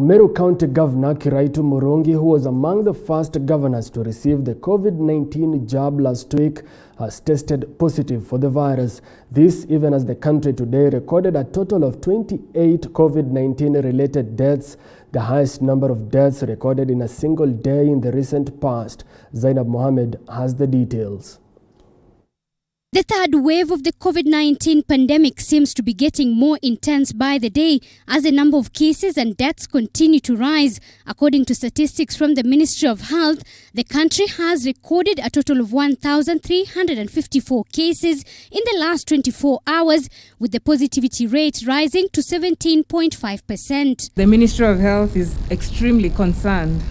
Meru County Governor Kiraitu Murungi, who was among the first governors to receive the COVID-19 jab last week, has tested positive for the virus. This even as the country today recorded a total of 28 COVID-19 related deaths, the highest number of deaths recorded in a single day in the recent past. Zainab Mohammed has the details. The third wave of the COVID-19 pandemic seems to be getting more intense by the day as the number of cases and deaths continue to rise. According to statistics from the Ministry of Health, the country has recorded a total of 1,354 cases in the last 24 hours, with the positivity rate rising to 17.5%. The Ministry of Health is extremely concerned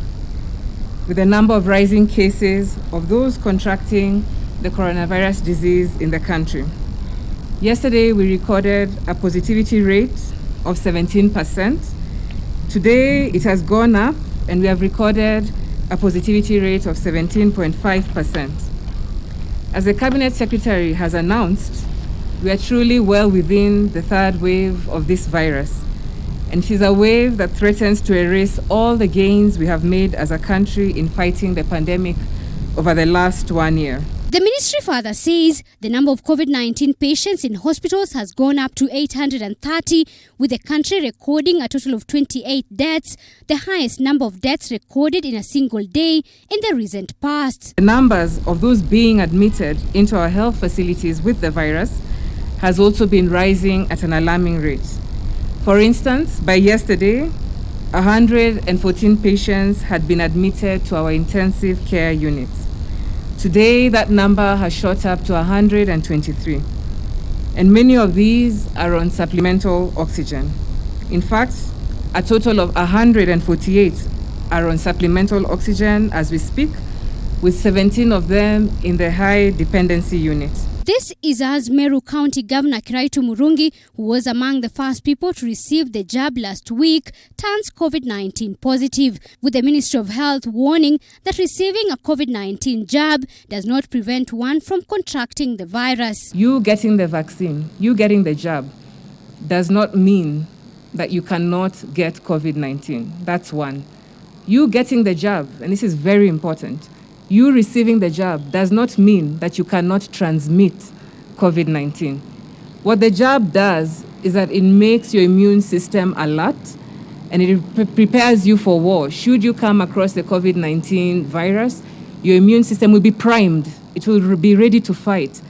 with the number of rising cases of those contracting the coronavirus disease in the country. Yesterday, we recorded a positivity rate of 17%. Today, it has gone up and we have recorded a positivity rate of 17.5%. As the Cabinet Secretary has announced, we are truly well within the third wave of this virus. And it is a wave that threatens to erase all the gains we have made as a country in fighting the pandemic over the last 1 year. The ministry further says the number of COVID-19 patients in hospitals has gone up to 830, with the country recording a total of 28 deaths, the highest number of deaths recorded in a single day in the recent past. The numbers of those being admitted into our health facilities with the virus has also been rising at an alarming rate. For instance, by yesterday, 114 patients had been admitted to our intensive care units. Today, that number has shot up to 123, and many of these are on supplemental oxygen. In fact, a total of 148 are on supplemental oxygen as we speak, with 17 of them in the high dependency unit. This is as Meru County Governor Kiraitu Murungi, who was among the first people to receive the jab last week, turns COVID-19 positive, with the Ministry of Health warning that receiving a COVID-19 jab does not prevent one from contracting the virus. You getting the vaccine, you getting the jab, does not mean that you cannot get COVID-19. That's one. You getting the jab, and this is very important, you receiving the jab does not mean that you cannot transmit COVID-19. What the jab does is that it makes your immune system alert and it prepares you for war. Should you come across the COVID-19 virus, your immune system will be primed. It will be ready to fight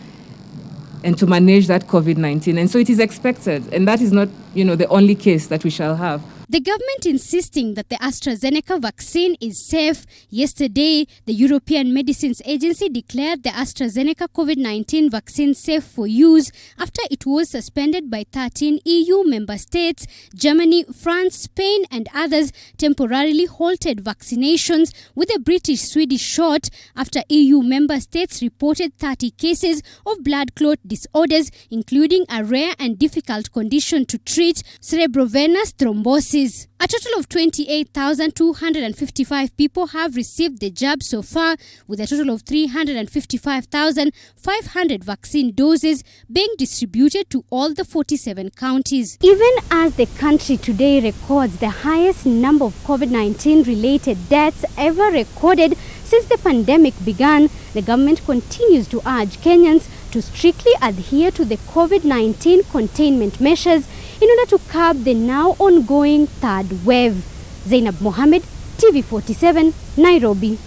and to manage that COVID-19. And so it is expected, and that is not, the only case that we shall have. The government insisting that the AstraZeneca vaccine is safe. Yesterday, the European Medicines Agency declared the AstraZeneca COVID-19 vaccine safe for use after it was suspended by 13 EU member states. Germany, France, Spain and others temporarily halted vaccinations with the British-Swedish shot after EU member states reported 30 cases of blood clot disorders, including a rare and difficult condition to treat, cerebrovenous thrombosis. A total of 28,255 people have received the jab so far, with a total of 355,500 vaccine doses being distributed to all the 47 counties. Even as the country today records the highest number of COVID-19 related deaths ever recorded since the pandemic began, the government continues to urge Kenyans to strictly adhere to the COVID-19 containment measures in order to curb the now ongoing third wave. Zainab Mohammed, TV47, Nairobi.